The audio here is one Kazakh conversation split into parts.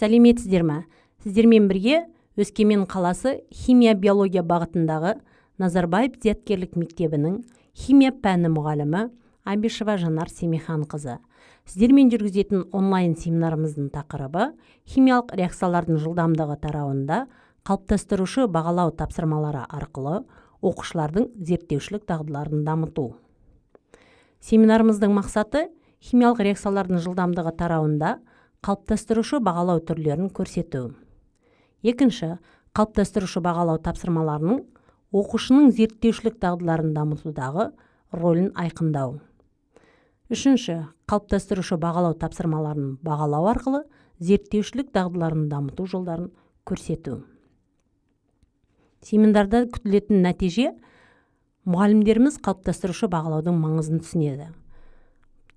Сәлеметсіздер ме? Сіздермен бірге Өскемен қаласы химия-биология бағытындағы Назарбаев зияткерлік мектебінің химия пәні мұғалімі Абишева Жанар Семиханқызы. Сіздермен жүргізетін онлайн семинарымыздың тақырыбы химиялық реакциялардың жылдамдығы тарауында қалыптастырушы бағалау тапсырмалары арқылы оқушылардың зерттеушілік дағдыларын дамыту. Семинарымыздың мақсаты химиялық реакциялардың жылдамдығы тарауында қалыптастырушы бағалау түрлерін көрсету. Екінші, қалыптастырушы бағалау тапсырмаларының оқушының зерттеушілік дағдыларын дамытудағы рөлін айқындау. Үшінші, қалыптастырушы бағалау тапсырмаларын бағалау арқылы зерттеушілік дағдыларын дамыту жолдарын көрсету. Семинарда күтілетін нәтиже: мұғалімдеріміз қалыптастырушы бағалаудың маңызын түсінеді.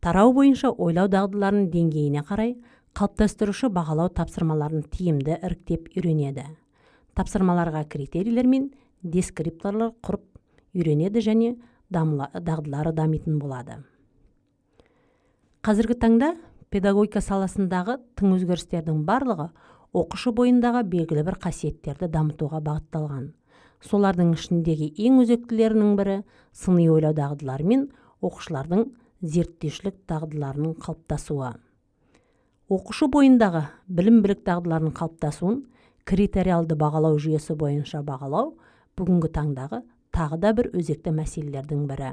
Тарау бойынша ойлау дағдыларының деңгейіне қарай қалыптастырушы бағалау тапсырмаларын тиімді іріктеп үйренеді. Тапсырмаларға критерийлер мен дескрипторлар құрып үйренеді және дағдылары дамитын болады. Қазіргі таңда педагогика саласындағы тың өзгерістердің барлығы оқушы бойындағы белгілі бір қасиеттерді дамытуға бағытталған. Солардың ішіндегі ең өзектілерінің бірі сыни ойлау дағдылары мен оқушылардың зерттеушілік дағдыларының қалыптасуы. Оқушы бойындағы білім-білік дағдыларының қалыптасуын критериалды бағалау жүйесі бойынша бағалау бүгінгі таңдағы тағы да бір өзекті мәселелердің бірі.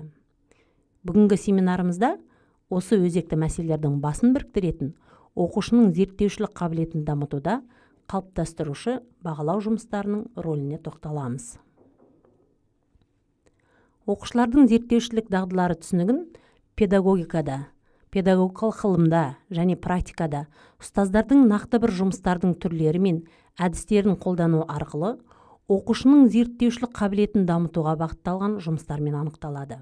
Бүгінгі семинарымызда осы өзекті мәселелердің басын біріктіретін оқушының зерттеушілік қабілетін дамытуда қалыптастырушы бағалау жұмыстарының рөліне тоқталамыз. Оқушылардың зерттеушілік дағдылары түсінігін педагогикада, педагогикалық ғылымда және практикада ұстаздардың нақты бір жұмыстардың түрлері мен әдістерін қолдану арқылы оқушының зерттеушілік қабілетін дамытуға бағытталған жұмыстармен анықталады.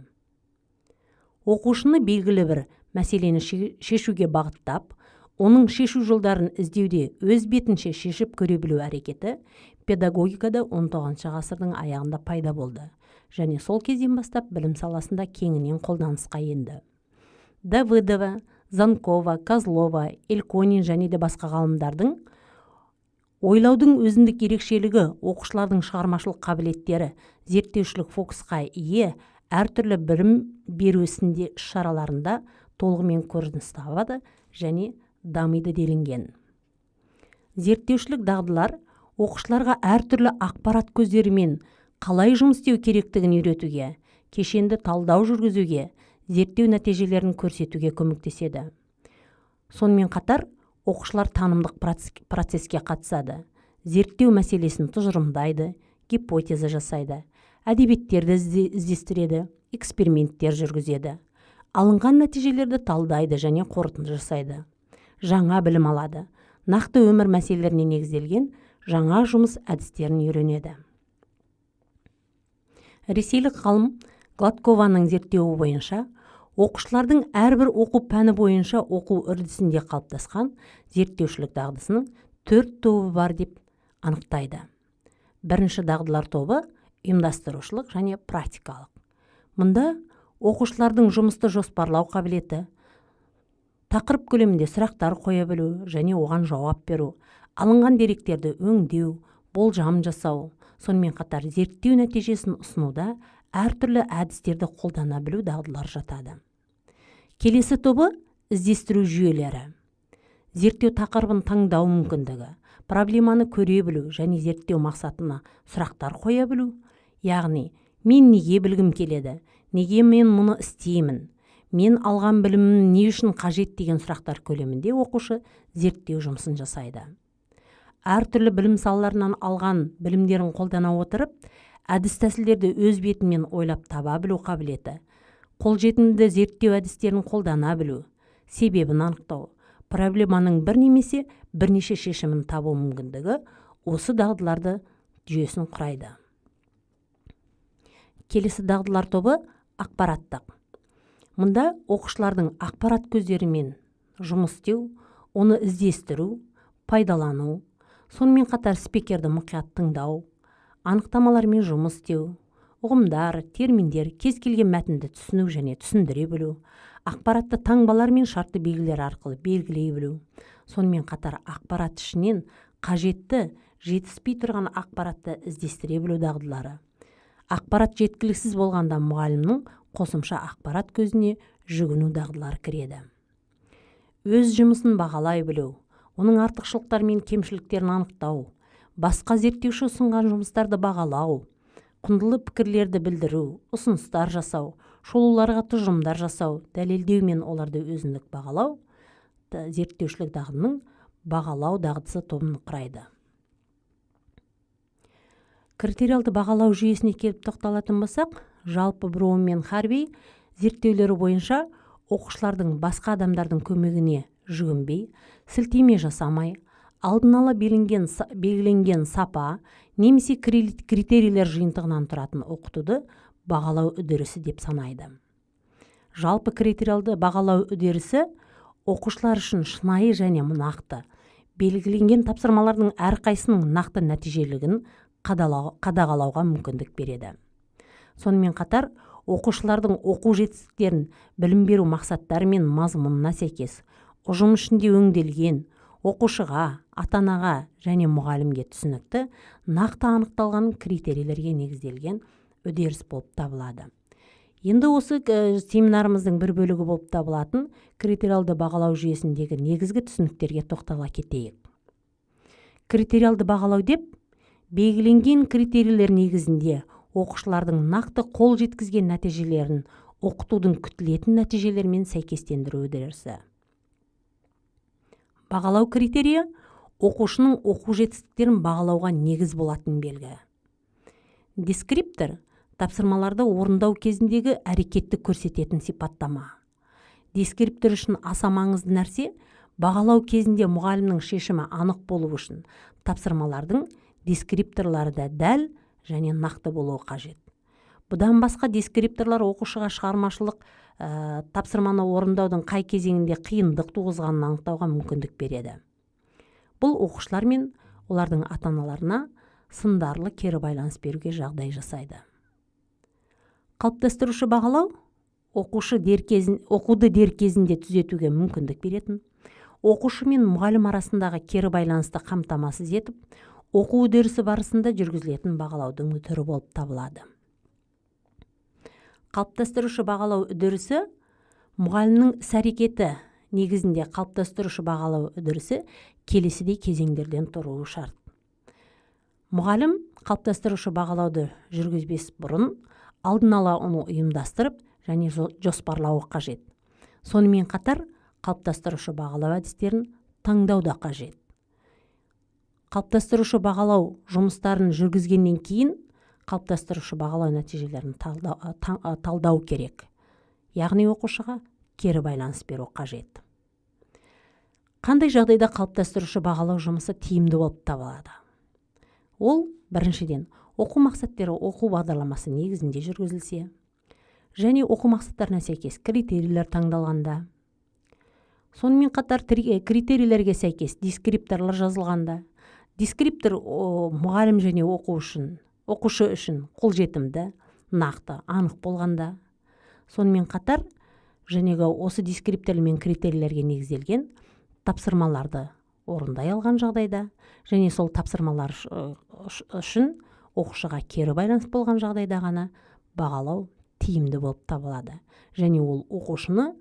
Оқушыны белгілі бір мәселені шешуге бағыттап, оның шешу жолдарын іздеуде өз бетінше шешіп көре білу әрекеті педагогикада 19 ғасырдың аяғында пайда болды және сол кезден бастап білім саласында кеңінен қолданысқа енді. Давыдова, Занкова, Козлова, Эльконин және де басқа ғалымдардың ойлаудың өзіндік ерекшелігі, оқушылардың шығармашылық қабілеттері, зерттеушілік фокусқа ие әртүрлі білім беру ісінде іс-шараларында толығымен көрініс табады және дамиды делінген. Зерттеушілік дағдылар оқушыларға әртүрлі ақпарат көздерімен қалай жұмыс істеу керектігін үйретуге, кешенді талдау жүргізуге, зерттеу нәтижелерін көрсетуге көмектеседі. Сонымен қатар, оқушылар танымдық процеске қатысады, зерттеу мәселесін тұжырымдайды, гипотеза жасайды, әдебиеттерді іздестіреді, эксперименттер жүргізеді, алынған нәтижелерді талдайды және қорытынды жасайды, жаңа білім алады, нақты өмір мәселелеріне негізделген жаңа жұмыс әдістерін үйренеді. Ресейлік ғалым Гладкованың зерттеуі бойынша оқушылардың әрбір оқу пәні бойынша оқу үрдісінде қалыптасқан зерттеушілік дағдысының 4 тобы бар деп анықтайды. Бірінші дағдылар тобы ұйымдастырушылық және практикалық. Мұнда оқушылардың жұмысты жоспарлау қабілеті, тақырып көлемінде сұрақтар қоя білу және оған жауап беру, алынған деректерді өңдеу, болжам жасау, сонымен қатар зерттеу нәтижесін ұсынуда әртүрлі әдістерді қолдана білу дағдылар жатады. Келесі тобы іздестіру жүйелері. Зерттеу тақырыбын таңдау мүмкіндігі, проблеманы көре білу және зерттеу мақсатына сұрақтар қоя білу, яғни мен неге білгім келеді, неге мен мұны істеймін, мен алған білімім не үшін қажет деген сұрақтар көлемінде оқушы зерттеу жұмысын жасайды. Әртүрлі білім салаларынан алған білімдерін қолдана отырып, әдіс тәсілдерді өз бетімен ойлап таба білу қабілеті, қолжетімді зерттеу әдістерін қолдана білу, себебін анықтау, проблеманың бір немесе бірнеше шешімін табу мүмкіндігі осы дағдыларды жүйесін құрайды. Келесі дағдылар тобы ақпараттық. Мұнда оқушылардың ақпарат көздерімен жұмыс істеу, оны іздестіру, пайдалану, сонымен қатар спикерді мұқият тыңдау, анықтамалармен жұмыс істеу, ұғымдар, терминдер, кез келген мәтінді түсіну және түсіндіре білу, ақпаратты таңбалар мен шартты белгілер арқылы белгілей білу, Сонымен қатар ақпарат ішінен қажетті, жетіспей тұрған ақпаратты іздестіре білу дағдылары. Ақпарат жеткіліксіз болғанда мұғалімнің қосымша ақпарат көзіне жүгіну дағдылары кіреді. Өз жұмысын бағалай білу, оның артықшылықтары мен кемшіліктерін анықтау, басқа зерттеуші ұсынған жұмыстарды бағалау, құндылы пікірлерді білдіру, ұсыныстар жасау, шолуларға тұжырымдар жасау, дәлелдеу мен оларды өзіндік бағалау зерттеушілік дағдының бағалау дағдысы тобын құрайды. Критериалды бағалау жүйесіне келіп тоқталатын болсақ, жалпы Броун мен Харвей зерттеулері бойынша оқушылардың басқа адамдардың көмегіне жүгінбей, сілтеме жасамай, алдын ала белгіленген сапа немесе критерийлер жиынтығынан тұратын оқытуды бағалау үдерісі деп санайды. Жалпы критериалды бағалау үдерісі оқушылар үшін шынайы және нақты, белгіленген тапсырмалардың әрқайсының нақты нәтижелігін қадағалауға мүмкіндік береді. Сонымен қатар, оқушылардың оқу жетістіктерін білім беру мақсаттары мен мазмұнына сәйкес ұжым ішінде өңделген, оқушыға, ата-анаға және мұғалімге түсінікті, нақты анықталған критерийлерге негізделген үдеріс болып табылады. Енді осы семинарымыздың бір бөлігі болып табылатын критериалды бағалау жүйесіндегі негізгі түсініктерге тоқтала кетейік. Критериалды бағалау деп, белгіленген критерийлер негізінде оқушылардың нақты қол жеткізген нәтижелерін оқытудың күтілетін нәтижелермен сәйкестендіру үдерісі. Бағалау критерийі оқушының оқу жетістіктерін бағалауға негіз болатын белгі. Дескриптор тапсырмаларды орындау кезіндегі әрекетті көрсететін сипаттама. Дескриптор үшін аса маңызды нәрсе бағалау кезінде мұғалімнің шешімі анық болу үшін тапсырмалардың дескрипторлары да дәл және нақты болуы қажет. Бұдан басқа дескрипторлар оқушыға шығармашылық тапсырманы орындаудың қай кезеңінде қиындық туғызғанын анықтауға мүмкіндік береді. Бұл оқушылар мен олардың ата-аналарына сындарлы кері байланыс беруге жағдай жасайды. Қалыптастырушы бағалау оқуды дер кезінде түзетуге мүмкіндік беретін, оқушы мен мұғалім арасындағы кері байланысты қамтамасыз етіп, оқу үдерісі барысында жүргізілетін бағалаудың түрі болып табылады. Қалыптастырушы бағалау үдерісі мұғалімнің іс-әрекеті негізінде қалыптастырушы бағалау үдерісі келесідей кезеңдерден тұруы шарт. Мұғалім қалыптастырушы бағалауды жүргізбес бұрын алдын ала оны ұйымдастырып және жоспарлауы қажет. Сонымен қатар қалыптастырушы бағалау әдістерін таңдау да қажет. Қалыптастырушы бағалау жұмыстарын жүргізгеннен кейін қалыптастырушы бағалау нәтижелерін талдау керек. Яғни оқушыға кері байланыс беру қажет. Қандай жағдайда қалыптастырушы бағалау жұмысы тиімді болып табылады? Ол біріншіден оқу мақсаттары оқу бағдарламасы негізінде жүргізілсе, және оқу мақсаттарына сәйкес критерийлер таңдалғанда, сонымен қатар критерийлерге сәйкес дескрипторлар жазылғанда, дескриптор мұғалім және оқушы үшін қолжетімді, нақты, анық болғанда, сонымен қатар осы дескриптор мен критерийлерге негізделген тапсырмаларды орындай алған жағдайда, және сол тапсырмалар үшін оқушыға кері байланыс болған жағдайда ғана бағалау тиімді болып табылады. Және ол оқушыны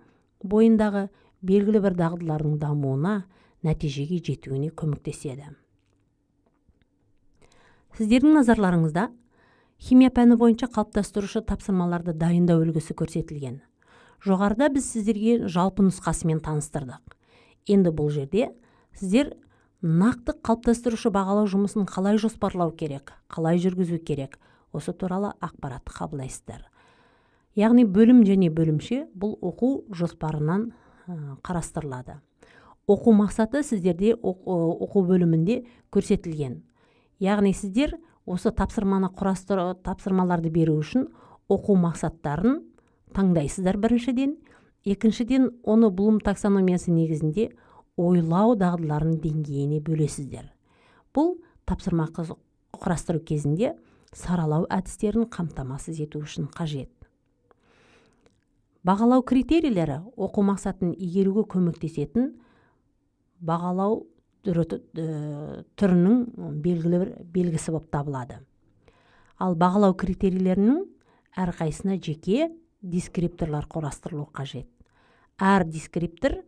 бойындағы белгілі бір дағдылардың дамуына, нәтижеге жетуіне көмектеседі. Сіздердің назарларыңызда химия пәні бойынша қалыптастырушы тапсырмаларды дайындау үлгісі көрсетілген. Жоғарыда біз сіздерге жалпы нұсқасымен таныстырдық. Енді бұл жерде сіздер нақты қалыптастырушы бағалау жұмысын қалай жоспарлау керек, қалай жүргізу керек, осы туралы ақпаратты қабылдайсыздар. Яғни бөлім және бөлімше бұл оқу жоспарынан қарастырылады. Оқу мақсаты сіздерде оқу бөлімінде көрсетілген. Яғни сіздер осы тапсырмаларды беру үшін оқу мақсаттарын таңдайсыздар біріншіден, екіншіден оны Блум таксономиясы негізінде ойлау дағдыларының деңгейіне бөлесіздер. Бұл тапсырма құрастыру кезінде саралау әдістерін қамтамасыз ету үшін қажет. Бағалау критерийлері оқу мақсатын игеруге көмектесетін бағалау түрінің белгілі бір белгісі болып табылады. Ал бағалау критерийлерінің әрқайсына жеке дескрипторлар құрастырылуы қажет. Әр дескриптор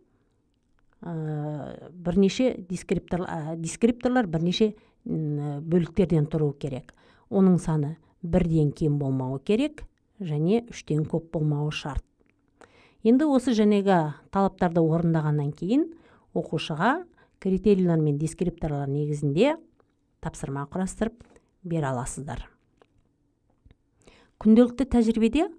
дескрипторлар бірнеше бөліктерден тұруы керек. Оның саны 1-ден кем болмауы керек және 3-тен көп болмауы шарт. Енді осы жәнегі талаптарды орындағаннан кейін оқушыға критерийлер мен дескрипторлар негізінде тапсырма құрастырып бере аласыздар. Күнделікті тәжірибеде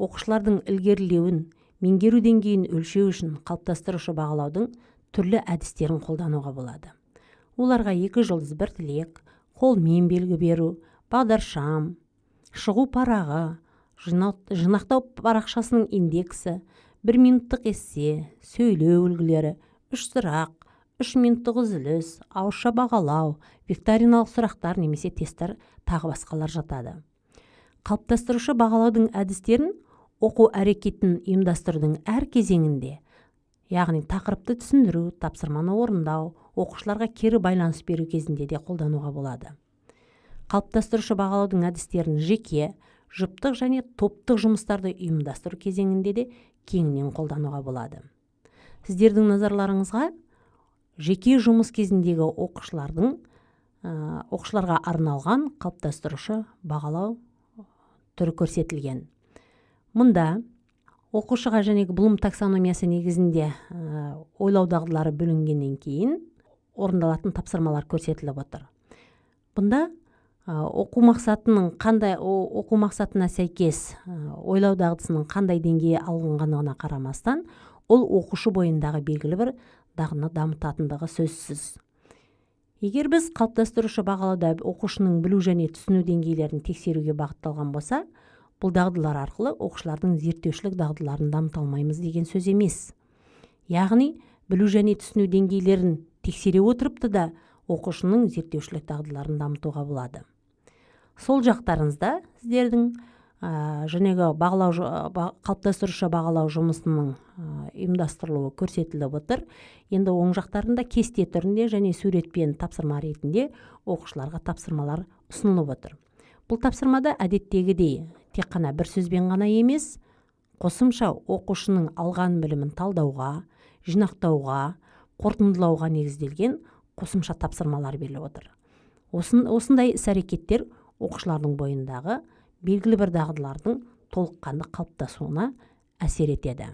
оқушылардың ілгерілеуін, меңгеру деңгейін өлшеу үшін қалыптастырушы бағалаудың түрлі әдістерін қолдануға болады. Оларға 2 жұлдыз 1 тілек, қолмен белгі беру, бағдаршам, шығу парағы, жинақтау парақшасының индексі, 1 минуттық эссе, сөйлеу үлгілері, 3 сұрақ, 3 минуттық үзіліс, ауызша бағалау, викториналық сұрақтар немесе тесттер тағы басқалар жатады. Қалыптастырушы бағалаудың әдістерін оқу әрекетін ұйымдастырудың әр кезеңінде, яғни тақырыпты түсіндіру, тапсырманы орындау, оқушыларға кері байланыс беру кезінде де қолдануға болады. Қалыптастырушы бағалаудың әдістерін жеке, жұптық және топтық жұмыстарды ұйымдастыру кезеңінде де кеңінен қолдануға болады. Сіздердің назарларыңызға жеке жұмыс кезіндегі оқушыларға арналған қалыптастырушы бағалау түрі көрсетілген. Мұнда оқушыға және Блум таксономиясы негізінде ойлау дағдылары бөлінгеннен кейін орындалатын тапсырмалар көрсетіліп отыр. Бұнда оқу мақсатына сәйкес ойлау дағдысының қандай деңгейі алынғанына қарамастан, ол оқушы бойындағы белгілі бір дағдыны дамытатындығы сөзсіз. Егер біз қалыптастырушы бағалауда оқушының білу және түсіну деңгейлерін тексеруге бағытталған болса, бұл дағдылар арқылы оқушылардың зерттеушілік дағдыларын дамыта алмаймыз деген сөз емес. Яғни, білу және түсіну деңгейлерін тексере отырыпты да оқушының зерттеушілік дағдыларын дамытуға болады. Сол жақтарыңызда сіздердің қалыптастырушы бағалау жұмысының ұйымдастырылуы көрсетіліп отыр. Енді оң жақтарында кесте түрінде және суретпен тапсырма ретінде оқушыларға тапсырмалар ұсынылып отыр. Бұл тапсырмада әдеттегідей тек қана бір сөзбен ғана емес, қосымша оқушының алған білімін талдауға, жинақтауға, қорытындылауға негізделген қосымша тапсырмалар беріліп отыр. Осындай іс-әрекеттер оқушылардың бойындағы белгілі бір дағдылардың толыққанды қалыптасуына әсер етеді.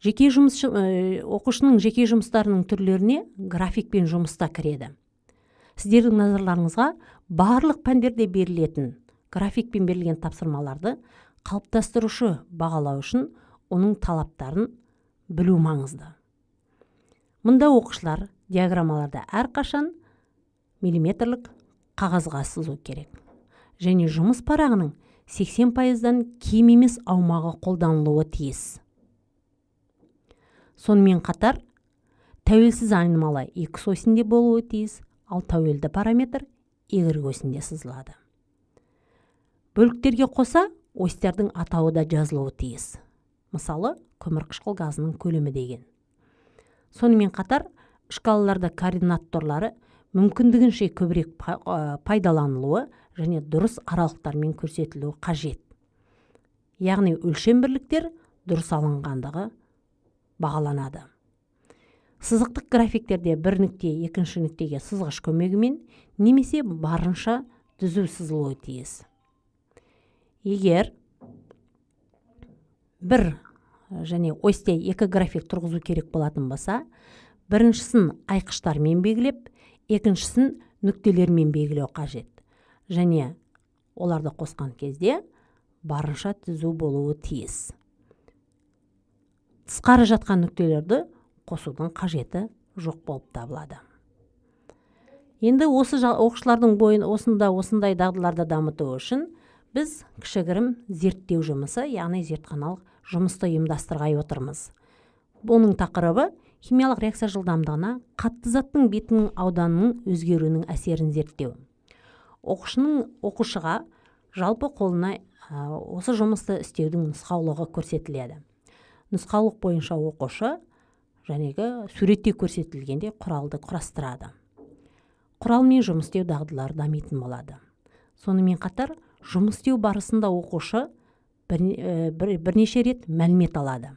Оқушының жеке жұмыстарының түрлеріне графикпен жұмыста кіреді. Сіздердің назарларыңызға барлық пәндерде берілетін графикпен берілген тапсырмаларды қалыптастырушы бағалау үшін оның талаптарын білу маңызды. Мұнда оқушылар диаграммаларды әрқашан миллиметрлік қағазға сызу керек. Және жұмыс парағының 80%-дан кем емес аумағы қолданылуы тиіс. Сонымен қатар, тәуелсіз айнымалы X осінде болуы тиіс, ал тәуелді параметр Y осінде сызылады. Бөліктерге қоса осьтердің атауы да жазылуы тиіс. Мысалы, көмірқышқыл газының көлемі деген. Сонымен қатар, шкалаларда координат торлары мүмкіндігінше көбірек пайдаланылуы және дұрыс аралықтармен көрсетілуі қажет. Яғни өлшем бірліктер дұрыс алынғандығы бағаланады. Сызықтық графиктерде бір нүкте екінші нүктеге сызғыш көмегімен немесе барынша түзу сызылуы тиіс. Егер бір және осьте екі график тұрғызу керек болатын болса, біріншісін айқыштармен белгілеп, екіншісін нүктелермен белгілеу қажет. Және оларды қосқан кезде барынша түзу болуы тиіс. Тысқары жатқан нүктелерді қосудың қажеті жоқ болып табылады. Енді осы оқушылардың осындай дағдыларды дамыту үшін біз кішігірім зерттеу жұмысы, яғни зертханалық жұмысты ұйымдастырғай отырмыз. Оның тақырыбы химиялық реакция жылдамдығына қатты заттың бетінің ауданының өзгеруінің әсерін зерттеу. Оқушыға жалпы қолына осы жұмысты істеудің нұсқаулығы көрсетіледі. Нұсқаулық бойынша оқушы жәнегі суретте көрсетілгенде құралды құрастырады. Құралмен жұмыс істеу дағдылары дамитын болады. Сонымен қатар, жұмыс істеу барысында оқушы бірнеше рет мәлімет алады.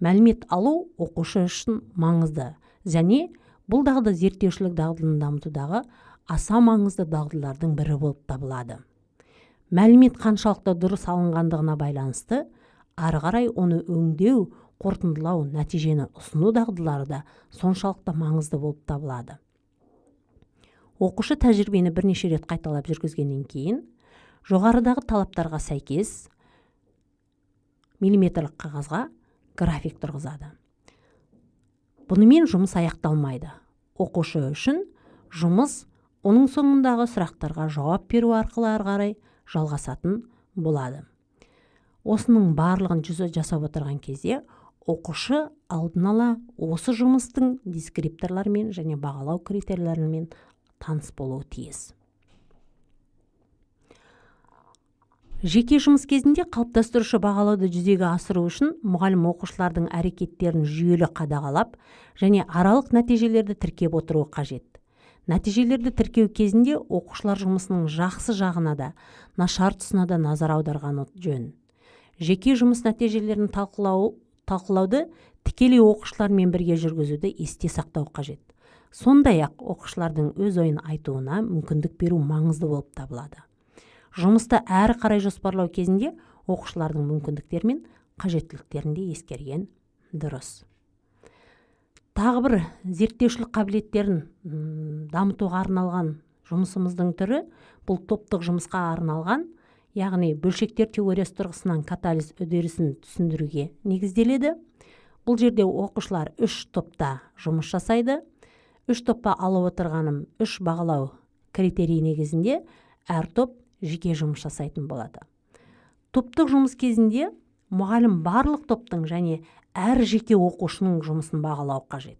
Мәлімет алу оқушы үшін маңызды, және бұл дағды зерттеушілік дағдыны дамытудағы аса маңызды дағдылардың бірі болып табылады. Мәлімет қаншалықты дұрыс алынғандығына байланысты, ары қарай оны өңдеу, қорытындылау, нәтижені ұсыну дағдылары да соншалықты маңызды болып табылады. Оқушы тәжірибені бірнеше рет қайталап жүргізгеннен кейін, жоғарыдағы талаптарға сәйкес миллиметрлік қағазға график тұрғызады. Бұнымен жұмыс аяқталмайды. Оқушы үшін жұмыс оның соңындағы сұрақтарға жауап беру арқылы ары қарай жалғасатын болады. Осының барлығын жасап отырған кезде, оқушы алдын ала осы жұмыстың дескрипторларымен және бағалау критерийлерімен таныс болуы тиіс. Жеке жұмыс кезінде қалыптастырушы бағалауды жүзеге асыру үшін мұғалім оқушылардың әрекеттерін жүйелі қадағалап және аралық нәтижелерді тіркеп отыруы қажет. Нәтижелерді тіркеу кезінде оқушылар жұмысының жақсы жағына да, нашар тұсына да назар аударғаны жөн. Жеке жұмыс нәтижелерін талқылауды тікелей оқушылармен бірге жүргізуді есте сақтау қажет. Сондай-ақ оқушылардың өз ойын айтуына мүмкіндік беру маңызды болып табылады. Жұмысты әрі қарай жоспарлау кезінде оқушылардың мүмкіндіктері мен қажеттіліктерін де ескерген дұрыс. Тағы бір зерттеушілік қабілеттерін дамытуға арналған жұмысымыздың түрі бұл топтық жұмысқа арналған, яғни бөлшектер теориясы тұрғысынан катализ үдерісін түсіндіруге негізделеді. Бұл жерде оқушылар 3 топта жұмыс жасайды. 3 топқа алып отырғаным 3 бағалау критерий негізінде әр топ жеке жұмыс жасайтын болады. Топтық жұмыс кезінде мұғалім барлық топтың және әр жеке оқушының жұмысын бағалау қажет.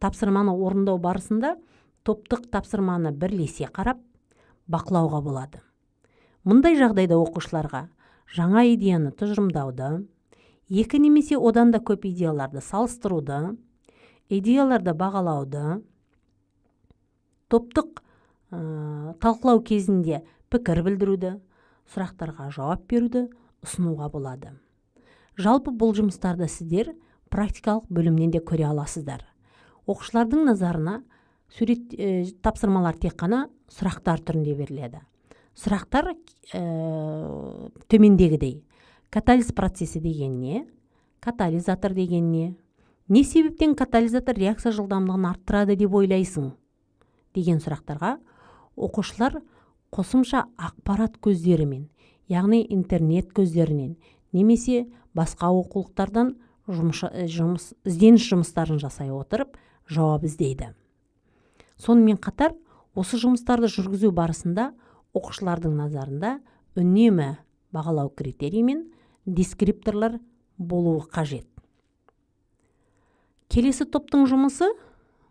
Тапсырманы орындау барысында топтық тапсырманы бірлесе қарап, бақылауға болады. Мұндай жағдайда оқушыларға жаңа идеяны тұжырымдауды, 2 немесе одан да көп идеяларды салыстыруды, идеяларды бағалауды, топтық талқылау кезінде пікір білдіруді, сұрақтарға жауап беруді ұсынуға болады. Жалпы бұл жұмыстарды сіздер практикалық бөлімнен де көре аласыздар. Оқушылардың назарына тапсырмалар тек қана сұрақтар түрінде беріледі. Сұрақтар төмендегідей: катализ процесі деген не? Катализатор деген не? Не себептен катализатор реакция жылдамдығын арттырады деп ойлайсың? Деген сұрақтарға оқушылар қосымша ақпарат көздерімен, яғни интернет көздерінен, немесе басқа оқулықтардан ізденіс жұмыстарын жасай отырып жауап іздейді. Сонымен қатар, осы жұмыстарды жүргізу барысында оқушылардың назарында үнемі бағалау критерий мен дескрипторлар болуы қажет. Келесі топтың жұмысы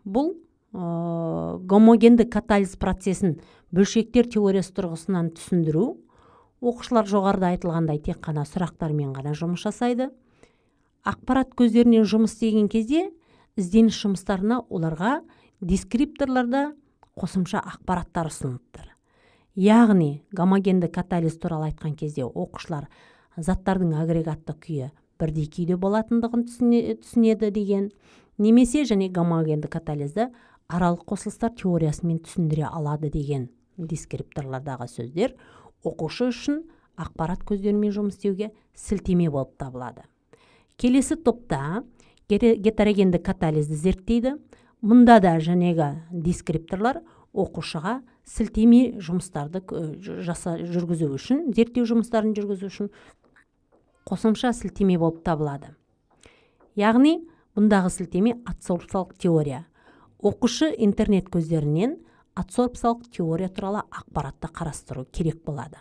бұл гомогенді катализ процесін бөлшектер теориясы тұрғысынан түсіндіру. Оқушылар жоғарыда айтылғандай тек қана сұрақтармен ғана жұмыс жасайды. Ақпарат көздерінен жұмыс істеген кезде ізденіс жұмыстарына оларға дескрипторларда қосымша ақпараттар ұсыныптыр. Яғни гомогенді катализ туралы айтқан кезде оқушылар заттардың агрегатты күйі бірдей күйде болатындығын түсінеді деген, немесе және гомогенді катализді аралық қосылыстар теориясымен түсіндіре алады деген дескрипторлардағы сөздер оқушы үшін ақпарат көздерімен жұмыс істеуге сілтеме болып табылады. Келесі топта гетерогенді катализді зерттейді. Мұнда да жәнегі дескрипторлар оқушыға сілтеме жұмыстарды жүргізу үшін, зерттеу жұмыстарын жүргізу үшін қосымша сілтеме болып табылады. Яғни, бұндағы сілтеме адсорбциялық теория. Оқушы интернет көздерінен адсорбциялық теория туралы ақпаратты қарастыру керек болады.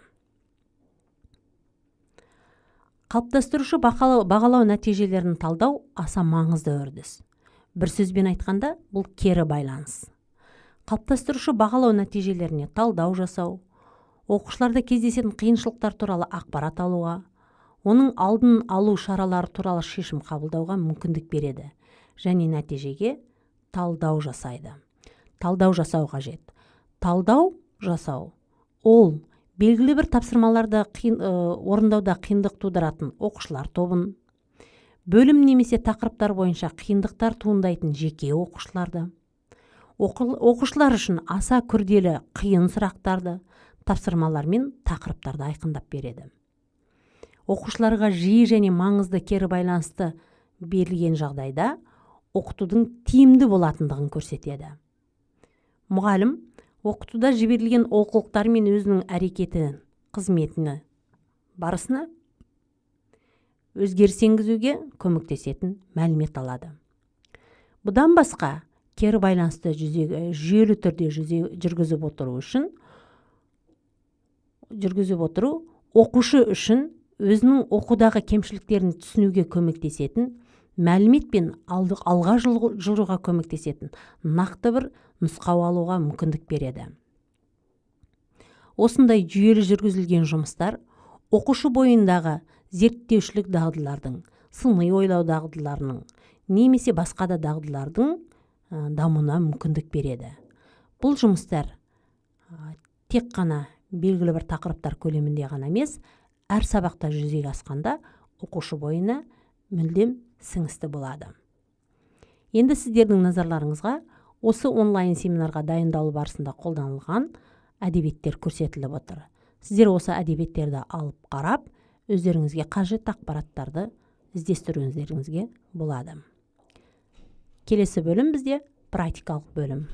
Қалыптастырушы бағалау нәтижелерін талдау аса маңызды үрдіс. Бір сөзбен айтқанда, бұл кері байланыс. Қалыптастырушы бағалау нәтижелеріне талдау жасау, оқушыларда кездесетін қиыншылықтар туралы ақпарат алуға, оның алдын алу шаралары туралы шешім қабылдауға мүмкіндік береді. және нәтижеге талдау жасайды. Талдау жасау қажет. Талдау жасау ол белгілі бір тапсырмаларды орындауда қиындық тудыратын оқушылар тобын, бөлім немесе тақырыптар бойынша қиындықтар туындайтын жеке оқушыларды, оқушылар үшін аса күрделі қиын сұрақтарды, тапсырмалар мен тақырыптарды айқындап береді. Оқушыларға жиі және маңызды кері байланысты берілген жағдайда оқытудың тиімді болатындығын көрсетеді. Мұғалім оқытуда жіберілген олқылықтар мен өзінің әрекеті қызметіне барысына өзгеріс енгізуге көмектесетін мәлімет алады. Бұдан басқа кері байланысты жүйелі түрде жүргізіп отыру оқушы үшін өзінің оқудағы кемшіліктерін түсінуге көмектесетін, мәлімет пен алға жылжуға көмектесетін нақты бір нұсқау алуға мүмкіндік береді. Осындай жүйелі жүргізілген жұмыстар оқушы бойындағы зерттеушілік дағдылардың, сыни ойлау дағдыларының немесе басқа да дағдылардың дамуына мүмкіндік береді. Бұл жұмыстар тек қана белгілі бір тақырыптар көлемінде ғана емес, әр сабақта жүзеге асқанда оқушы бойына мүлдем сіңісті болады. Енді сіздердің назарларыңызға осы онлайн семинарға дайындалу барысында қолданылған әдебиеттер көрсетіліп отыр. Сіздер осы әдебиеттерді алып қарап, өздеріңізге қажетті ақпараттарды іздестіруіңіздеріңізге болады. Келесі бөлім бізде практикалық бөлім.